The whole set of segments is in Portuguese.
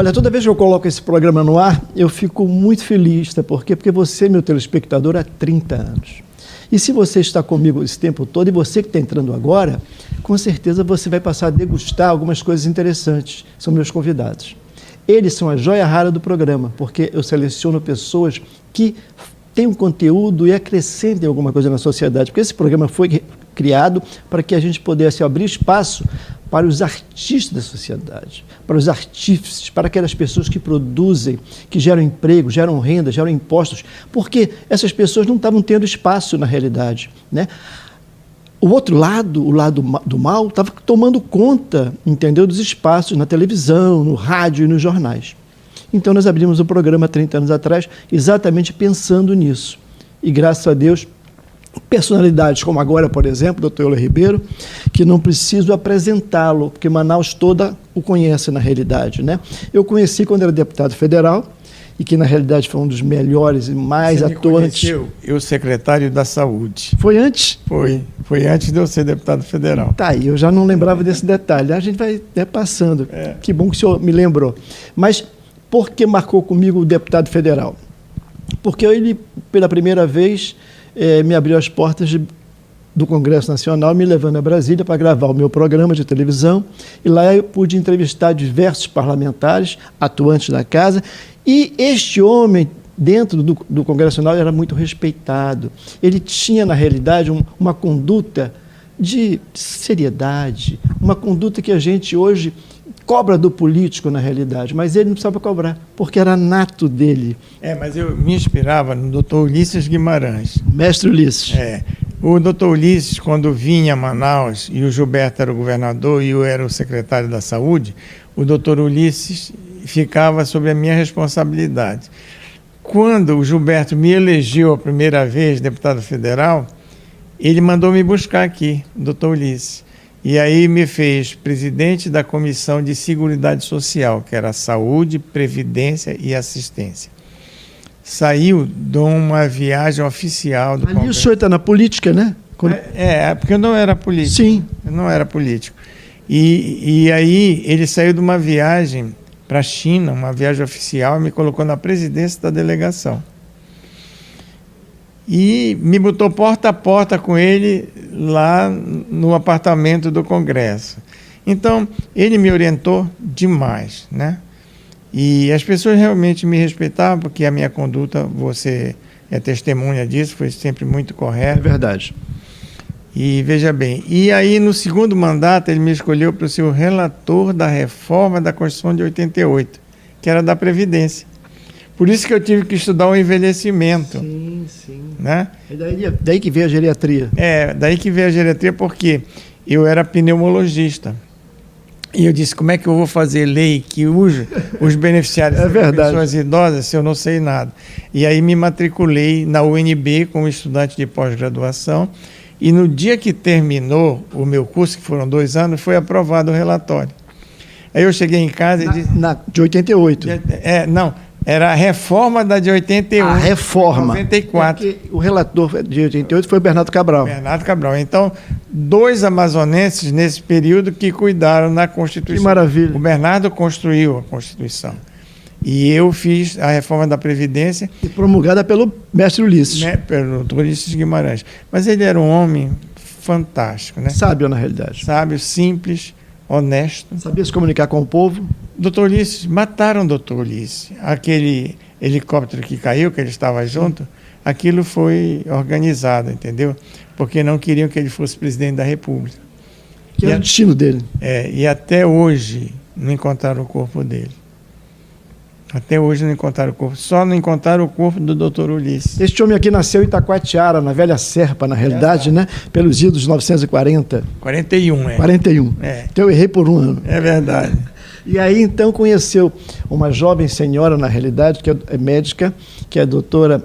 Olha, toda vez que eu coloco esse programa no ar, eu fico muito feliz, tá? Por quê? Porque você é meu telespectador há 30 anos. E se você está comigo esse tempo todo, e você que está entrando agora, com certeza você vai passar a degustar algumas coisas interessantes. São meus convidados. Eles são a joia rara do programa, porque eu seleciono pessoas que têm um conteúdo e acrescentem alguma coisa na sociedade. Porque esse programa foi criado para que a gente pudesse abrir espaço para os artistas da sociedade, para os artífices, para aquelas pessoas que produzem, que geram emprego, geram renda, geram impostos, porque essas pessoas não estavam tendo espaço na realidade, né? O outro lado, o lado do mal, estava tomando conta, entendeu, dos espaços na televisão, no rádio e nos jornais. Então nós abrimos o programa 30 anos atrás, exatamente pensando nisso. E graças a Deus, personalidades como agora, por exemplo, o Dr. Euler Ribeiro, que não preciso apresentá-lo, porque Manaus toda o conhece na realidade, né? Eu conheci quando era deputado federal, e que na realidade foi um dos melhores e mais atuantes. Você me conheceu? Eu, secretário da Saúde. Foi antes? Foi antes de eu ser deputado federal. Tá aí, eu já não lembrava desse detalhe. A gente vai passando. Que bom que o senhor me lembrou. Mas por que marcou comigo o deputado federal? Porque ele, pela primeira vez, me abriu as portas do Congresso Nacional, me levando a Brasília para gravar o meu programa de televisão. E lá eu pude entrevistar diversos parlamentares, atuantes da casa. E este homem, dentro do Congresso Nacional, era muito respeitado. Ele tinha, na realidade, uma conduta de seriedade, uma conduta que a gente hoje cobra do político, na realidade, mas ele não precisava cobrar, porque era nato dele. Mas eu me inspirava no doutor Ulisses Guimarães. Mestre Ulisses. O doutor Ulisses, quando vinha a Manaus, e o Gilberto era o governador e eu era o secretário da Saúde, o doutor Ulisses ficava sob a minha responsabilidade. Quando o Gilberto me elegeu a primeira vez deputado federal, ele mandou me buscar aqui, o doutor Ulisses. E aí me fez presidente da Comissão de Seguridade Social, que era Saúde, Previdência e Assistência. Saiu de uma viagem oficial do Ali o senhor está na política, né? Porque eu não era político. Sim. Eu não era político. E aí ele saiu de uma viagem para a China, uma viagem oficial, e me colocou na presidência da delegação. E me botou porta a porta com ele lá no apartamento do Congresso. Então, ele me orientou demais, né? E as pessoas realmente me respeitavam, porque a minha conduta, você é testemunha disso, foi sempre muito correta. É verdade. E veja bem, e aí no segundo mandato ele me escolheu para ser o relator da reforma da Constituição de 88, que era da Previdência. Por isso que eu tive que estudar o envelhecimento. Sim, sim. Né? É daí que veio a geriatria. Daí que veio a geriatria, porque eu era pneumologista. E eu disse, como é que eu vou fazer lei que os beneficiários são pessoas idosas se eu não sei nada? E aí me matriculei na UNB como estudante de pós-graduação. E no dia que terminou o meu curso, que foram 2 anos, foi aprovado o relatório. Aí eu cheguei em casa e disse... De 88. Não, era a reforma da de 81. A reforma. 94. Porque o relator de 88 foi o Bernardo Cabral. Bernardo Cabral. Então, 2 amazonenses nesse período que cuidaram da Constituição. Que maravilha. O Bernardo construiu a Constituição. E eu fiz a reforma da Previdência. E promulgada pelo mestre Ulisses. Pelo Dr. Ulisses Guimarães. Mas ele era um homem fantástico, né? Sábio, na realidade. Sábio, simples, honesto. Sabia se comunicar com o povo. Dr. Ulisses, mataram o Dr. Ulisses. Aquele helicóptero que caiu, que ele estava junto, aquilo foi organizado, entendeu? Porque não queriam que ele fosse presidente da República. Que era o destino dele. E até hoje não encontraram o corpo dele. Até hoje não encontraram o corpo. Só não encontraram o corpo do Dr. Ulisses. Este homem aqui nasceu em Itacoatiara, na Velha Serpa, na realidade, né? Pelos idos de 1940. 41, 41. Então eu errei por 1 ano. É verdade. E aí, então, conheceu uma jovem senhora, na realidade, que é médica, que é a doutora,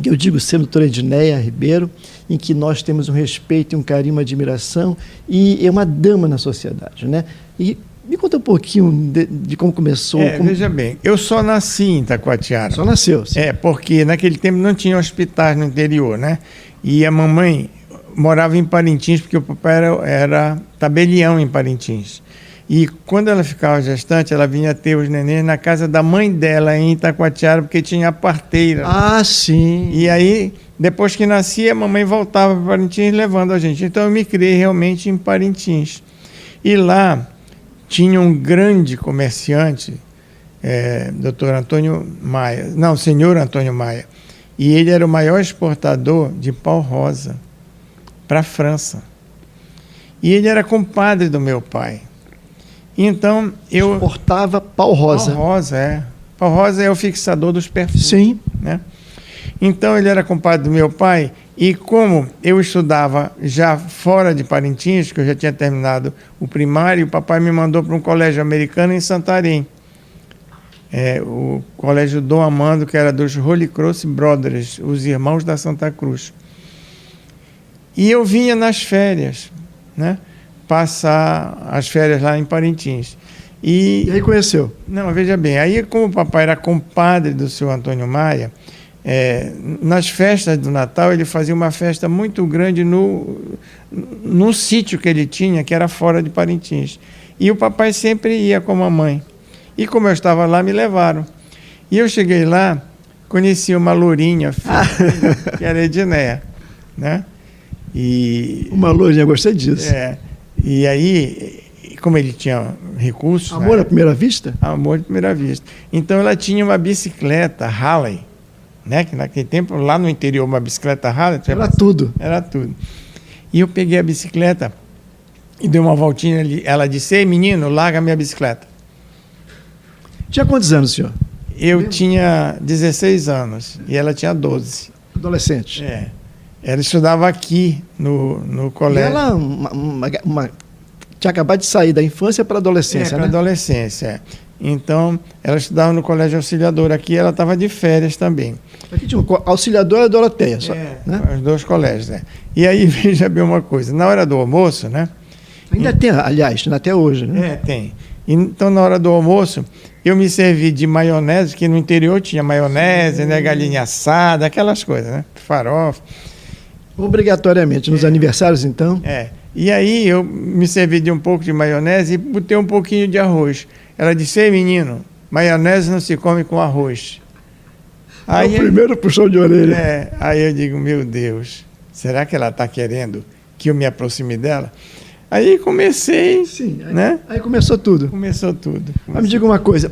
que eu digo ser doutora Edneia Ribeiro, em que nós temos um respeito, um carinho, uma admiração, e é uma dama na sociedade, né? E me conta um pouquinho de como começou. Veja bem, eu só nasci em Itacoatiara. Só nasceu? Sim. Porque naquele tempo não tinha hospitais no interior, né? E a mamãe morava em Parintins, porque o papai era tabelião em Parintins. E quando ela ficava gestante, ela vinha ter os nenéns na casa da mãe dela, em Itacoatiara, porque tinha a parteira. Ah, sim. E aí, depois que nascia, a mamãe voltava para Parintins levando a gente. Então eu me criei realmente em Parintins. E lá tinha um grande comerciante, doutor Antônio Maia, não, senhor Antônio Maia. E ele era o maior exportador de pau rosa para a França. E ele era compadre do meu pai. Então eu... Exportava pau rosa. Pau rosa, é. Pau rosa é o fixador dos perfumes. Sim. Né? Então ele era compadre do meu pai, e como eu estudava já fora de Parintins, que eu já tinha terminado o primário, o papai me mandou para um colégio americano em Santarém. O colégio Dom Amando, que era dos Holy Cross Brothers, os irmãos da Santa Cruz. E eu vinha nas férias, né, passar as férias lá em Parintins. E aí conheceu? Não, veja bem, aí como o papai era compadre do seu Antônio Maia, nas festas do Natal ele fazia uma festa muito grande num sítio que ele tinha, que era fora de Parintins. E o papai sempre ia com a mamãe. E como eu estava lá, me levaram. E eu cheguei lá, conheci uma lourinha, que era Edneia, né? Uma lourinha, gostei disso. E aí, como ele tinha recursos... Amor à primeira vista? Amor à primeira vista. Então ela tinha uma bicicleta Harley, né? Que naquele tempo, lá no interior, uma bicicleta Harley... Era tudo. Era tudo. E eu peguei a bicicleta e dei uma voltinha ali. Ela disse: "Ei, menino, larga a minha bicicleta." Tinha quantos anos, senhor? Eu tinha 16 anos e ela tinha 12. Adolescente. Ela estudava aqui no colégio. E ela tinha acabado de sair da infância para a adolescência, né? Para adolescência. Então, ela estudava no Colégio Auxiliador aqui, ela estava de férias também. Aqui tinha Auxiliador e Doroteia, né? Os dois colégios, E aí, veja bem uma coisa, na hora do almoço, né? Ainda tem, aliás, até hoje, né? Tem. Então, na hora do almoço, eu me servi de maionese, que no interior tinha maionese, né, galinha assada, aquelas coisas, né? Farofa. Obrigatoriamente, nos aniversários, então? E aí eu me servi de um pouco de maionese e botei um pouquinho de arroz. Ela disse: "Ei, menino, maionese não se come com arroz." Aí, o primeiro puxão de orelha. Aí eu digo: meu Deus, será que ela está querendo que eu me aproxime dela? Aí comecei, né? Aí começou tudo. Começou tudo. Mas me diga uma coisa,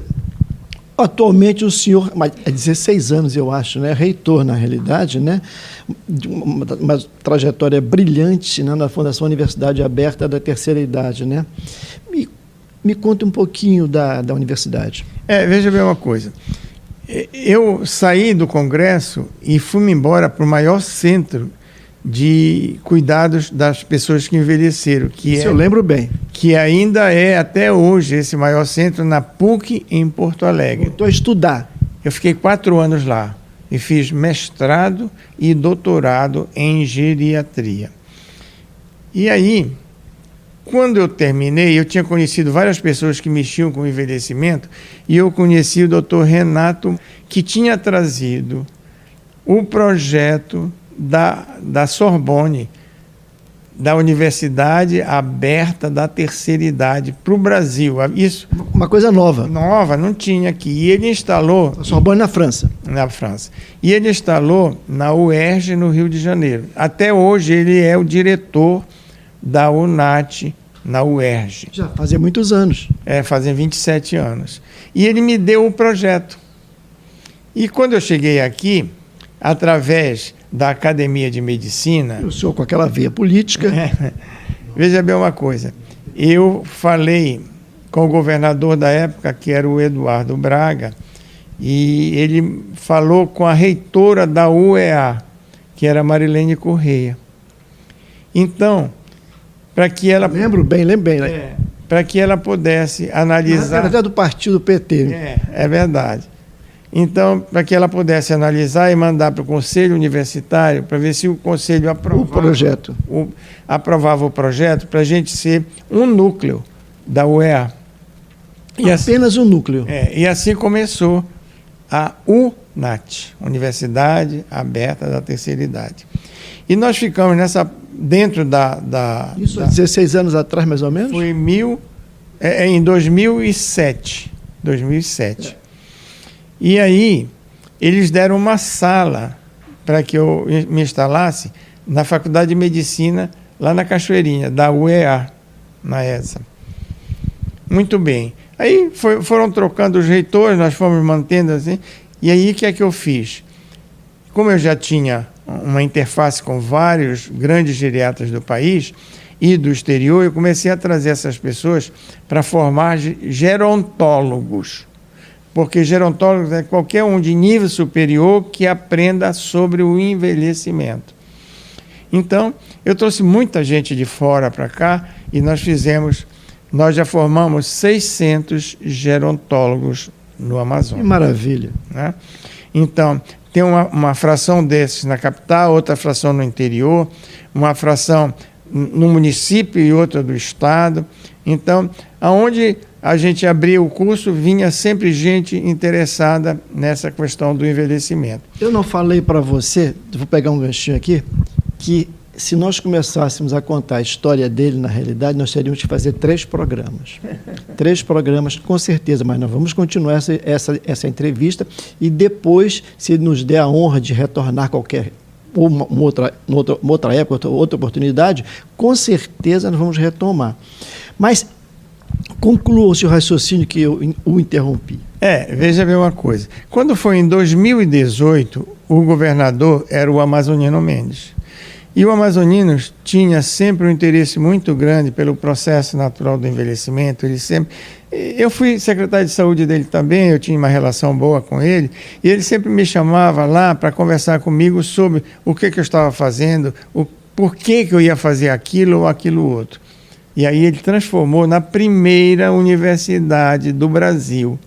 atualmente o senhor, há 16 anos eu acho, né? Reitor na realidade, né? Uma trajetória brilhante, né? Na Fundação Universidade Aberta da Terceira Idade, né? Me conta um pouquinho da universidade. Veja bem uma coisa, eu saí do Congresso e fui-me embora para o maior centro de cuidados das pessoas que envelheceram. Eu lembro bem. Que ainda é, até hoje, esse maior centro na PUC, em Porto Alegre. Voltou a estudar. Eu fiquei 4 anos lá e fiz mestrado e doutorado em geriatria. E aí, quando eu terminei, eu tinha conhecido várias pessoas que mexiam com o envelhecimento, e eu conheci o Dr. Renato, que tinha trazido o projeto da Sorbonne, da Universidade Aberta da Terceira Idade, para o Brasil. Isso, uma coisa nova. Nova, não tinha aqui. E ele instalou... A Sorbonne na França. Na França. E ele instalou na UERJ, no Rio de Janeiro. Até hoje ele é o diretor da UNAT, na UERJ. Já fazia muitos anos. Fazem 27 anos. E ele me deu o projeto. E quando eu cheguei aqui, através da Academia de Medicina... E o senhor com aquela veia política... Veja bem uma coisa, eu falei com o governador da época, que era o Eduardo Braga, e ele falou com a reitora da UEA, que era Marilene Correia. Então, para que ela... Lembro bem. Para que ela pudesse analisar... Era até do partido PT. É verdade. Então, para que ela pudesse analisar e mandar para o Conselho Universitário, para ver se o Conselho aprovava o projeto, para a gente ser um núcleo da UEA. Apenas um núcleo. E assim começou a UNAT, Universidade Aberta da Terceira Idade. E nós ficamos dentro da Isso há 16 anos atrás, mais ou menos? Foi em 2007. 2007. E aí, eles deram uma sala para que eu me instalasse na Faculdade de Medicina, lá na Cachoeirinha, da UEA, na ESA. Muito bem. Aí foram trocando os reitores, nós fomos mantendo assim. E aí, o que é que eu fiz? Como eu já tinha uma interface com vários grandes geriatras do país e do exterior, eu comecei a trazer essas pessoas para formar gerontólogos. Porque gerontólogos é qualquer um de nível superior que aprenda sobre o envelhecimento. Então, eu trouxe muita gente de fora para cá e nós já formamos 600 gerontólogos no Amazonas. Que maravilha. Né? Então, tem uma fração desses na capital, outra fração no interior, uma fração no município e outra do estado. Então, aonde a gente abria o curso, vinha sempre gente interessada nessa questão do envelhecimento. Eu não falei para você, vou pegar um ganchinho aqui, que se nós começássemos a contar a história dele, na realidade, nós teríamos que fazer 3 programas. 3 programas, com certeza, mas nós vamos continuar essa entrevista e depois, se nos der a honra de retornar uma outra época, outra oportunidade, com certeza nós vamos retomar. Mas conclua o seu raciocínio que eu o interrompi. Veja bem uma coisa. Quando foi em 2018, o governador era o Amazonino Mendes. E o Amazonino tinha sempre um interesse muito grande pelo processo natural do envelhecimento. Eu fui secretário de saúde dele também, eu tinha uma relação boa com ele, e ele sempre me chamava lá para conversar comigo sobre o que eu estava fazendo, por que eu ia fazer aquilo ou aquilo outro. E aí ele transformou na primeira universidade do Brasil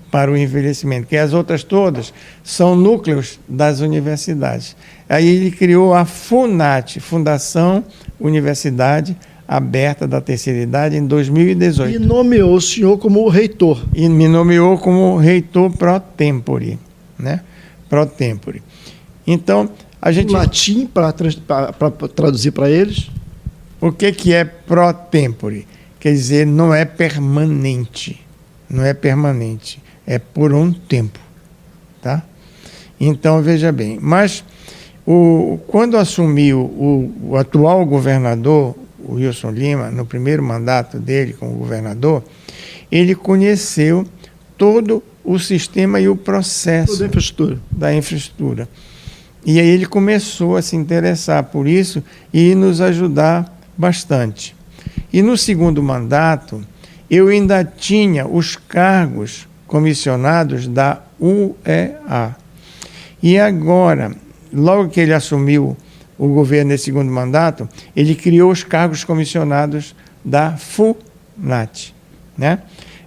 para o envelhecimento, que as outras todas são núcleos das universidades. Aí ele criou a FUNAT, Fundação Universidade Aberta da Terceira Idade, em 2018. E nomeou o senhor como reitor. E me nomeou como reitor pro tempore, né? Pro tempore. Então, a gente... Em latim, para traduzir para eles? O que é pro tempore? Quer dizer, não é permanente. Não é permanente. É por um tempo. Tá? Então, veja bem. Mas, quando assumiu o atual governador, o Wilson Lima, no primeiro mandato dele como governador, ele conheceu todo o sistema e o processo da infraestrutura. E aí ele começou a se interessar por isso e nos ajudar bastante. E no segundo mandato, eu ainda tinha os cargos comissionados da UEA. E agora, logo que ele assumiu o governo nesse segundo mandato, ele criou os cargos comissionados da FUNAT, né?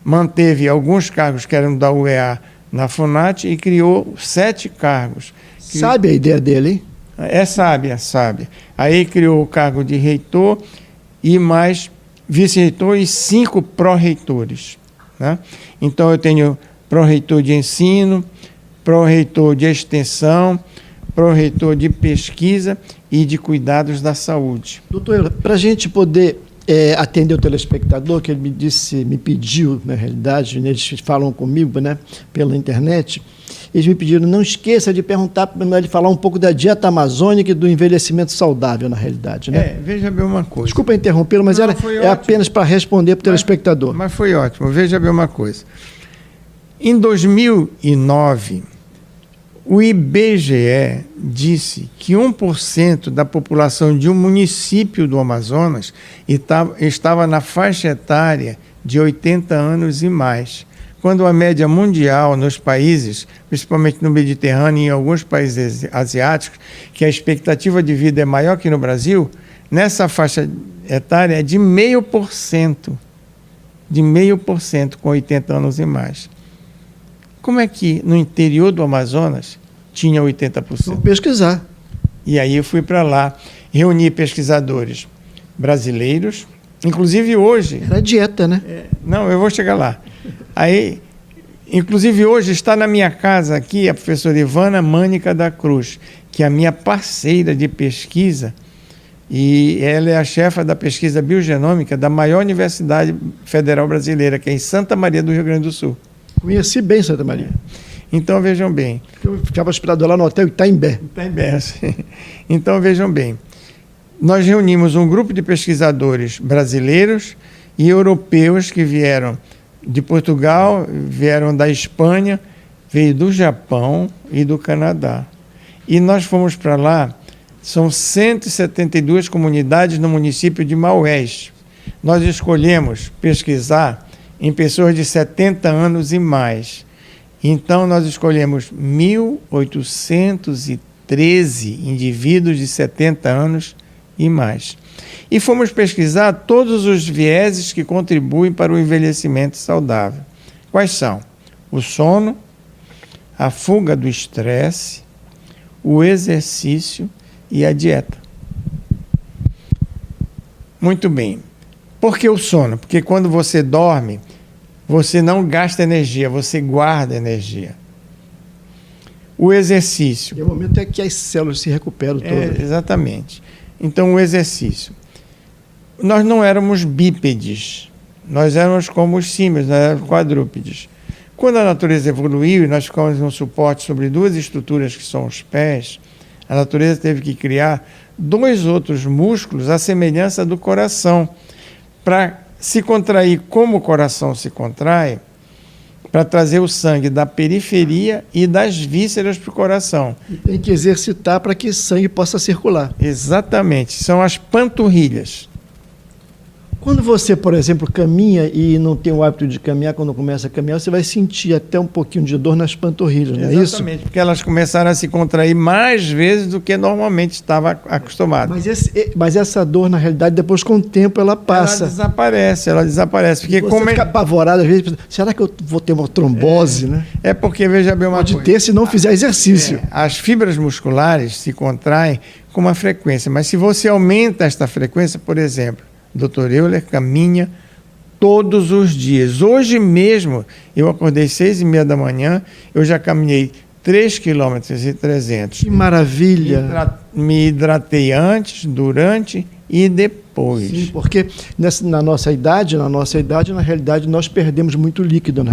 Manteve alguns cargos que eram da UEA na FUNAT e criou 7 cargos. Sabe a ideia dele, hein? É sábia. Aí criou o cargo de reitor e mais vice-reitor e 5 pró-reitores. Né? Então eu tenho pró-reitor de ensino, pró-reitor de extensão, pró-reitor de pesquisa e de cuidados da saúde. Doutor, para a gente poder atender o telespectador, que ele me pediu, na realidade, eles falam comigo, né, pela internet, eles me pediram, não esqueça de perguntar para ele falar um pouco da dieta amazônica e do envelhecimento saudável, na realidade. Né? Veja bem uma coisa. Desculpa interrompê-lo, mas é apenas para responder para o telespectador. Mas foi ótimo. Veja bem uma coisa. Em 2009, o IBGE disse que 1% da população de um município do Amazonas estava na faixa etária de 80 anos e mais, quando a média mundial nos países, principalmente no Mediterrâneo e em alguns países asiáticos, que a expectativa de vida é maior que no Brasil, nessa faixa etária é de 0,5%. De 0,5% com 80 anos e mais. Como é que no interior do Amazonas tinha 80%? Vou pesquisar. E aí eu fui para lá, reuni pesquisadores brasileiros, inclusive hoje... Era dieta, né? Não, eu vou chegar lá. Aí, inclusive hoje está na minha casa aqui a professora Ivana Mânica da Cruz, que é a minha parceira de pesquisa E ela é a chefa da pesquisa biogenômica da maior universidade federal brasileira, que é em Santa Maria do Rio Grande do Sul. Conheci bem Santa Maria. Então, vejam bem. Eu ficava hospedado lá no hotel Itaimbé. Itaimbé, sim. Então, vejam bem. Nós reunimos um grupo de pesquisadores brasileiros e europeus que vieram de Portugal, vieram da Espanha, veio do Japão e do Canadá. E nós fomos para lá, são 172 comunidades no município de Maués. Nós escolhemos pesquisar em pessoas de 70 anos e mais. Então, nós escolhemos 1.813 indivíduos de 70 anos e mais. E fomos pesquisar todos os vieses que contribuem para o envelhecimento saudável. Quais são? O sono, a fuga do estresse, o exercício e a dieta. Muito bem. Por que o sono? Porque quando você dorme, você não gasta energia, você guarda energia. O exercício. E o momento é que as células se recuperam todas. Exatamente. Então, o exercício. Nós não éramos bípedes, nós éramos como os símios, nós éramos quadrúpedes. Quando a natureza evoluiu e nós ficamos num suporte sobre duas estruturas que são os pés, a natureza teve que criar 2 outros músculos à semelhança do coração, para se contrair como o coração se contrai, para trazer o sangue da periferia e das vísceras para o coração. E tem que exercitar para que sangue possa circular. Exatamente, são as panturrilhas. Quando você, por exemplo, caminha e não tem o hábito de caminhar, quando começa a caminhar, você vai sentir até um pouquinho de dor nas panturrilhas, não é isso? Exatamente, porque elas começaram a se contrair mais vezes do que normalmente estava acostumado. Mas essa dor, na realidade, depois com o tempo, ela passa. Ela desaparece. Porque você fica apavorado, às vezes, será que eu vou ter uma trombose, né? É porque, veja bem uma coisa. Pode ter se não fizer exercício. As fibras musculares se contraem com uma frequência, mas se você aumenta esta frequência, por exemplo, Dr. Euler caminha todos os dias. Hoje mesmo, eu acordei 6h30 da manhã, eu já caminhei 3,3 km. Que maravilha! Me hidratei antes, durante e depois. Sim, porque na nossa idade, na realidade, nós perdemos muito líquido.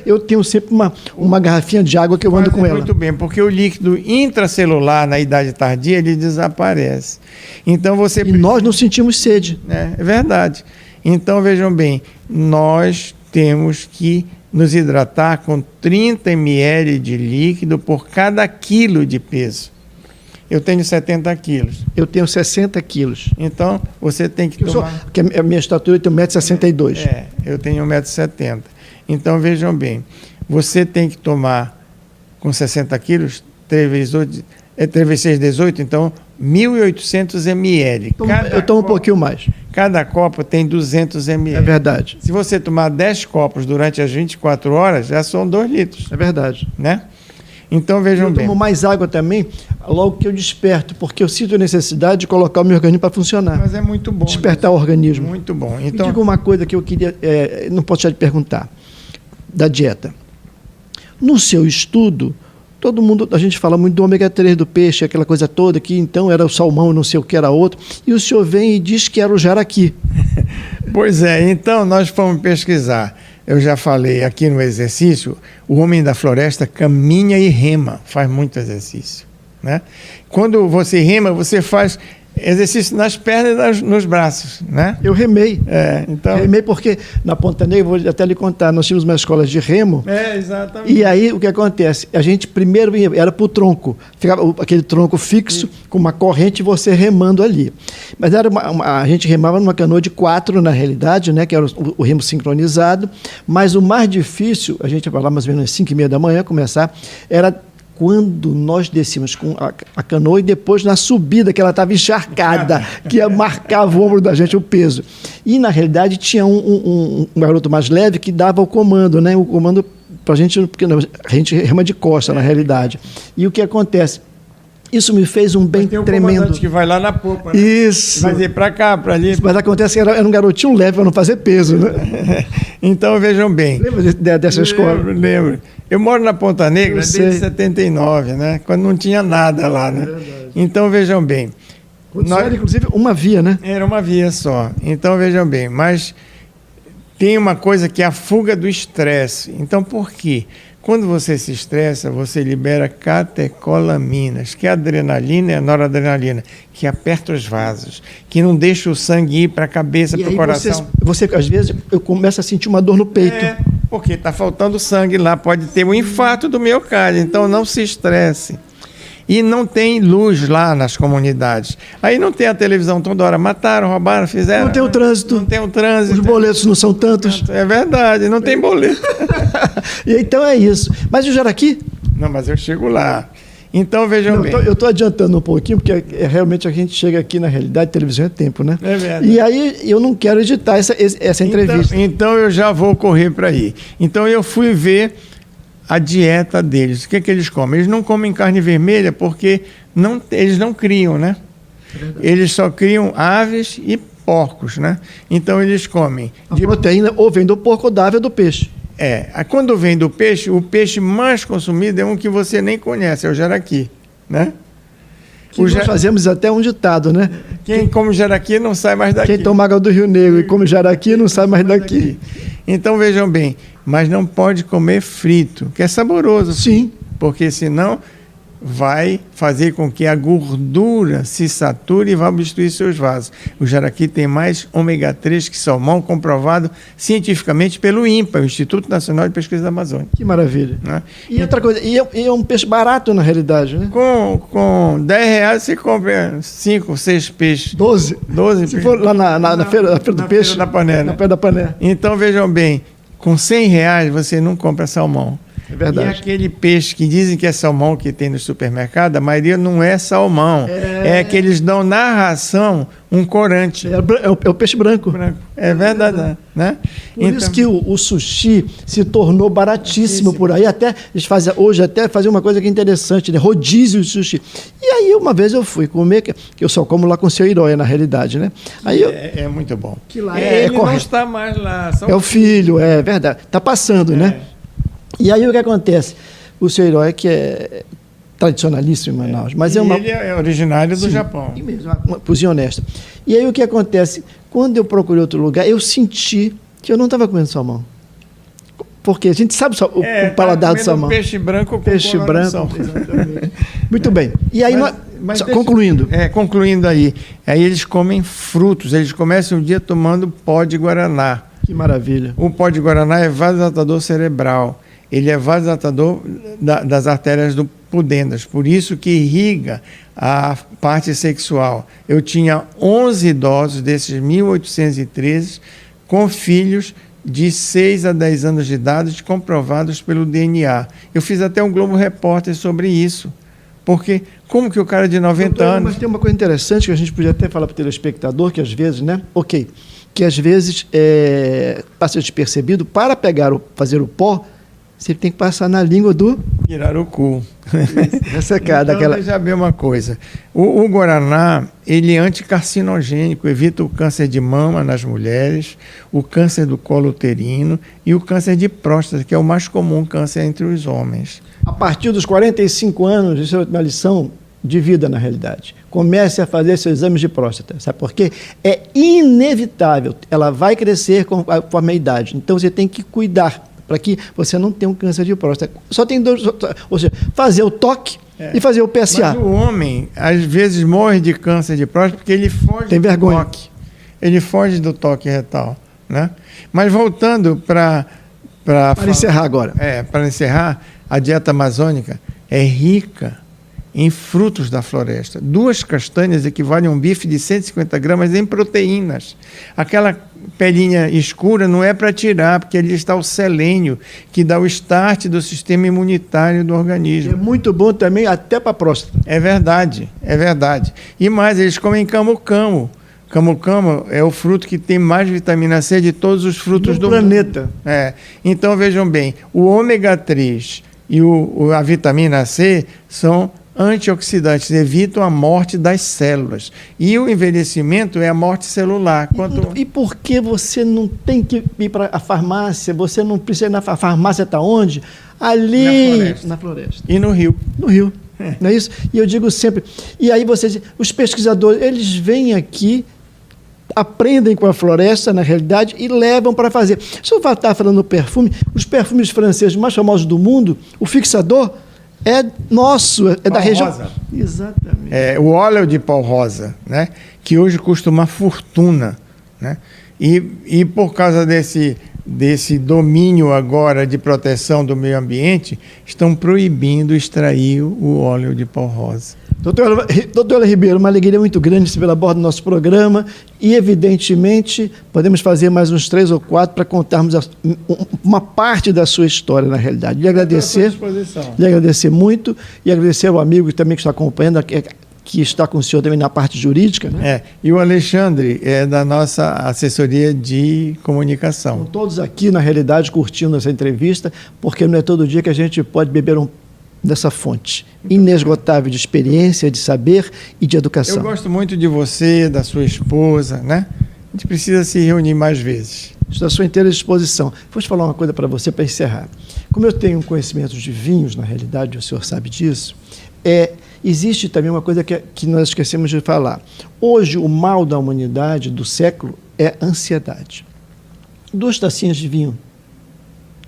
Eu tenho sempre uma garrafinha de água que eu ando com ela. Muito bem, porque o líquido intracelular na idade tardia, ele desaparece. Então você e nós não sentimos sede. É verdade. Então, vejam bem, nós temos que nos hidratar com 30 ml de líquido por cada quilo de peso. Eu tenho 70 quilos. Eu tenho 60 quilos. Então, você tem que tomar... Porque a minha estatura, eu tenho 1,62 m. Eu tenho 1,70 m. Então, vejam bem, você tem que tomar com 60 quilos, 3 vezes 6, 18, então 1.800 ml. Eu tomo um pouquinho mais. Cada copo tem 200 ml. É verdade. Se você tomar 10 copos durante as 24 horas, já são 2 litros. É verdade. Né? Então, vejam bem. Eu tomo mais água também logo que eu desperto, porque eu sinto a necessidade de colocar o meu organismo para funcionar. Mas é muito bom. Despertar o organismo. Muito bom. Então, me diga uma coisa que eu queria, não posso deixar de perguntar, da dieta. No seu estudo, todo mundo, a gente fala muito do ômega 3 do peixe, aquela coisa toda, que então era o salmão, não sei o que era outro, e o senhor vem e diz que era o jaraqui. Pois é, então nós fomos pesquisar. Eu já falei aqui no exercício, o homem da floresta caminha e rema, faz muito exercício. Né? Quando você rema, você faz exercício nas pernas e nos braços. Né? Eu remei. Então... Remei porque na Ponta Negra, vou até lhe contar, nós tínhamos uma escola de remo. Exatamente. E aí o que acontece? A gente primeiro era para o tronco, ficava aquele tronco fixo, com uma corrente e você remando ali. Mas era a gente remava numa canoa de 4 na realidade, né, que era o remo sincronizado, mas o mais difícil, a gente ia lá mais ou menos às 5h30 da manhã começar, era quando nós descíamos com a canoa e depois na subida, que ela estava encharcada, que marcava o ombro da gente, o peso. E, na realidade, tinha um garoto mais leve que dava o comando, né? O comando para a gente, porque a gente rema de costa, na realidade. E o que acontece? Isso me fez um bem tem tremendo. Que vai lá na popa, né? Isso. Vai ir para cá, para ali. Mas acontece que era um garotinho leve para não fazer peso, né? Então, vejam bem. Lembra dessa escola? Lembro. Eu moro na Ponta Negra desde 79, né? Quando não tinha nada lá, né? Então, vejam bem. Era, inclusive, uma via, né? Era uma via só. Então, vejam bem, mas tem uma coisa que é a fuga do estresse. Então, por quê? Quando você se estressa, você libera catecolaminas, que é a adrenalina e a noradrenalina, que aperta os vasos, que não deixa o sangue ir para a cabeça, para o coração. Você, às vezes, eu começo a sentir uma dor no peito. Porque está faltando sangue lá, pode ter um infarto do miocárdio, então não se estresse. E não tem luz lá nas comunidades. Aí não tem a televisão toda hora. Mataram, roubaram, fizeram. Não tem o trânsito. Não tem o trânsito. Os boletos não são tantos. É verdade, não tem boleto. E então é isso. Mas e o Jaraqui? Não, mas eu chego lá. Então, vejam bem. Eu estou adiantando um pouquinho, porque realmente a gente chega aqui, na realidade, televisão é tempo, né? É verdade. E aí eu não quero editar essa entrevista. Então eu já vou correr para aí. Então eu fui ver a dieta deles. O que é que eles comem? Eles não comem carne vermelha porque eles não criam, né? Eles só criam aves e porcos, né? Então eles comem... A proteína ou vem do porco ou da ave ou do peixe. Quando vem do peixe, o peixe mais consumido é um que você nem conhece, é o jaraqui, né? Nós fazemos até um ditado, né? Quem come jaraqui não sai mais daqui. Quem toma água do Rio Negro e come jaraqui não sai mais daqui. Então vejam bem, mas não pode comer frito, que é saboroso. Sim. Porque senão vai fazer com que a gordura se sature e vai obstruir seus vasos. O jaraqui tem mais ômega 3 que salmão, comprovado cientificamente pelo INPA, o Instituto Nacional de Pesquisa da Amazônia. Que maravilha. Né? E outra coisa, e é um peixe barato na realidade, né? Com R$10 você compra 5, 6 peixes. 12 peixes. Se for lá na feira do peixe. Na Pané. Na Feira da Pané. Então vejam bem, com R$100 você não compra salmão. É verdade. E aquele peixe que dizem que é salmão que tem no supermercado, a maioria não é salmão. É que eles dão na ração um corante. É o peixe branco. É verdade, né? Por isso que o sushi se tornou baratíssimo por aí. Até eles fazem hoje uma coisa que é interessante, né? Rodízio de sushi. E aí uma vez eu fui comer, que eu só como lá com o seu Herói, na realidade, né? Aí é muito bom. Que lá ele não está mais lá. É o filho, é verdade. Está passando, né? E aí o que acontece? O seu Herói, que é tradicionalíssimo em Manaus, mas ele é originário do Japão. E mesmo, uma cozinha honesta. E aí o que acontece? Quando eu procurei outro lugar, eu senti que eu não estava comendo salmão. Porque a gente sabe o paladar do salmão. Peixe branco com peixe branco, exatamente. Muito bem. E aí, concluindo. Concluindo aí eles comem frutos, eles começam o dia tomando pó de guaraná. Que maravilha. O pó de guaraná é vasodilatador cerebral. Ele é vasodilatador das artérias do pudendas, por isso que irriga a parte sexual. Eu tinha 11 idosos desses 1.813 com filhos de 6 a 10 anos de idade comprovados pelo DNA. Eu fiz até um Globo Repórter sobre isso. Porque como que o cara de 90 anos... Mas tem uma coisa interessante que a gente podia até falar para o telespectador, que às vezes, né? Que às vezes passa despercebido, para fazer o pó, você tem que passar na língua do... pirarucu. Ressecada. Então, veja bem uma coisa. O guaraná, ele é anticarcinogênico, evita o câncer de mama nas mulheres, o câncer do colo uterino e o câncer de próstata, que é o mais comum câncer entre os homens. A partir dos 45 anos, isso é uma lição de vida, na realidade. Comece a fazer seus exames de próstata. Sabe por quê? É inevitável. Ela vai crescer conforme a idade. Então, você tem que cuidar para que você não tenha um câncer de próstata. Só tem dois... Ou seja, fazer o toque e fazer o PSA. Mas o homem, às vezes, morre de câncer de próstata porque ele foge tem vergonha. Do toque. Ele foge do toque retal, né? Mas voltando para encerrar agora. Para encerrar, a dieta amazônica é rica em frutos da floresta. 2 castanhas equivalem a um bife de 150 gramas em proteínas. Aquela pelinha escura não é para tirar, porque ali está o selênio, que dá o start do sistema imunitário do organismo. É muito bom também até para a próstata. É verdade. E mais, eles comem camu-camu. Camu-camu é o fruto que tem mais vitamina C de todos os frutos do planeta. Mundo. Então, vejam bem, o ômega 3 e a vitamina C são antioxidantes, evitam a morte das células. E o envelhecimento é a morte celular. E por que você não tem que ir para a farmácia? Você não precisa ir na farmácia, está onde? Ali na floresta. Na floresta. E no rio. No rio. Não é isso? E eu digo sempre, e aí vocês, os pesquisadores, eles vêm aqui, aprendem com a floresta, na realidade, e levam para fazer. Se eu estar falando do perfume, os perfumes franceses mais famosos do mundo, o fixador é nosso, é da região. Rosa. Exatamente. O óleo de pau rosa, né? Que hoje custa uma fortuna, né? E por causa desse domínio agora de proteção do meio ambiente, estão proibindo extrair o óleo de pau rosa. Doutora Ribeiro, uma alegria muito grande se pela borda do nosso programa e, evidentemente, podemos fazer mais uns 3 ou 4 para contarmos uma parte da sua história, na realidade. Lhe agradecer muito e agradecer ao amigo também que está acompanhando, que está com o senhor também na parte jurídica. Né? E o Alexandre é da nossa assessoria de comunicação. Estão todos aqui, na realidade, curtindo essa entrevista, porque não é todo dia que a gente pode beber dessa fonte inesgotável de experiência, de saber e de educação. Eu gosto muito de você, da sua esposa, né? A gente precisa se reunir mais vezes. Estou à sua inteira disposição. Vou te falar uma coisa para você, para encerrar. Como eu tenho conhecimento de vinhos, na realidade, o senhor sabe disso, existe também uma coisa que nós esquecemos de falar. Hoje, o mal da humanidade, do século, é ansiedade. 2 tacinhas de vinho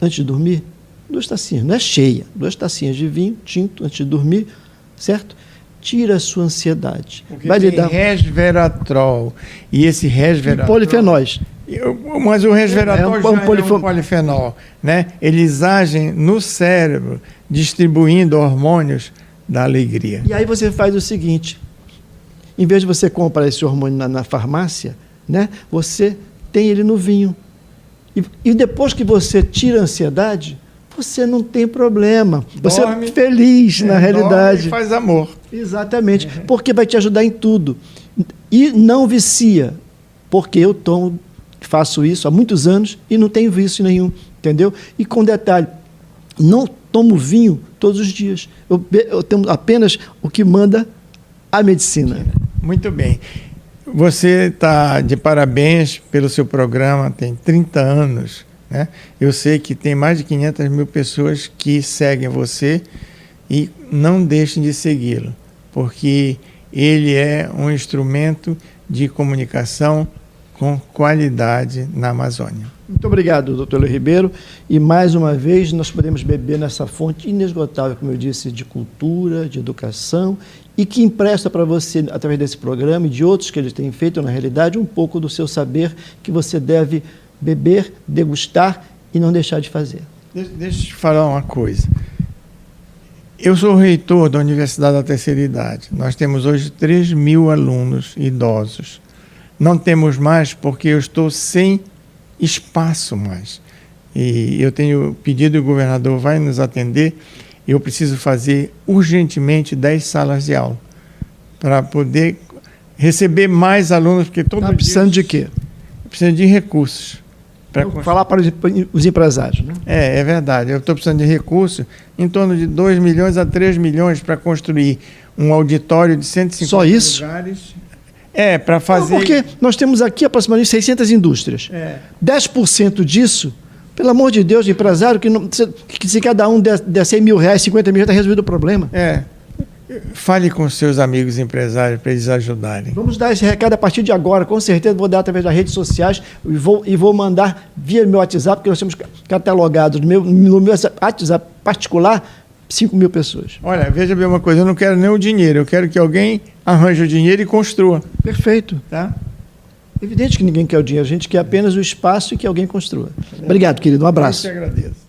antes de dormir, 2 tacinhas, não é cheia, 2 tacinhas de vinho tinto antes de dormir, certo? Tira a sua ansiedade. Porque vai lhe dar resveratrol. E esse resveratrol... E polifenóis. Mas o resveratrol é um polifenol, né? Eles agem no cérebro, distribuindo hormônios da alegria. E aí você faz o seguinte, em vez de você comprar esse hormônio na farmácia, né? Você tem ele no vinho. E depois que você tira a ansiedade, você não tem problema. Você é feliz, na realidade. E faz amor. Exatamente. Porque vai te ajudar em tudo. E não vicia. Porque eu faço isso há muitos anos e não tenho vício nenhum. Entendeu? E com detalhe, não tomo vinho todos os dias. Eu tenho apenas o que manda a medicina. Muito bem. Você está de parabéns pelo seu programa, tem 30 anos. Né? Eu sei que tem mais de 500 mil pessoas que seguem você e não deixem de segui-lo, porque ele é um instrumento de comunicação com qualidade na Amazônia. Muito obrigado, doutor Ribeiro. E mais uma vez nós podemos beber nessa fonte inesgotável, como eu disse, de cultura, de educação, e que empresta para você, através desse programa e de outros que eles têm feito, na realidade, um pouco do seu saber que você deve beber, degustar e não deixar de fazer. Deixa eu te falar uma coisa. Eu sou reitor da Universidade da Terceira Idade. Nós temos hoje 3.000 alunos idosos. Não temos mais porque eu estou sem espaço mais. E eu tenho pedido, o governador vai nos atender, eu preciso fazer urgentemente 10 salas de aula para poder receber mais alunos, porque todo dia... precisando de quê? Precisa de recursos. Falar para os empresários, né? É verdade. Eu estou precisando de recursos em torno de 2 milhões a 3 milhões para construir um auditório de 150 Só isso? lugares. Para fazer... Não, porque nós temos aqui aproximadamente 600 indústrias. 10% disso, pelo amor de Deus, empresário, que se cada um der 100 mil reais, 50 mil, está resolvido o problema. Fale com seus amigos empresários para eles ajudarem. Vamos dar esse recado a partir de agora. Com certeza vou dar através das redes sociais e vou mandar via meu WhatsApp, porque nós temos catalogados no meu WhatsApp particular 5 mil pessoas. Olha, veja bem uma coisa, eu não quero nem o dinheiro, eu quero que alguém arranje o dinheiro e construa. Perfeito. Tá? Evidente que ninguém quer o dinheiro, a gente quer apenas o espaço e que alguém construa. Obrigado, querido. Um abraço. Eu te agradeço.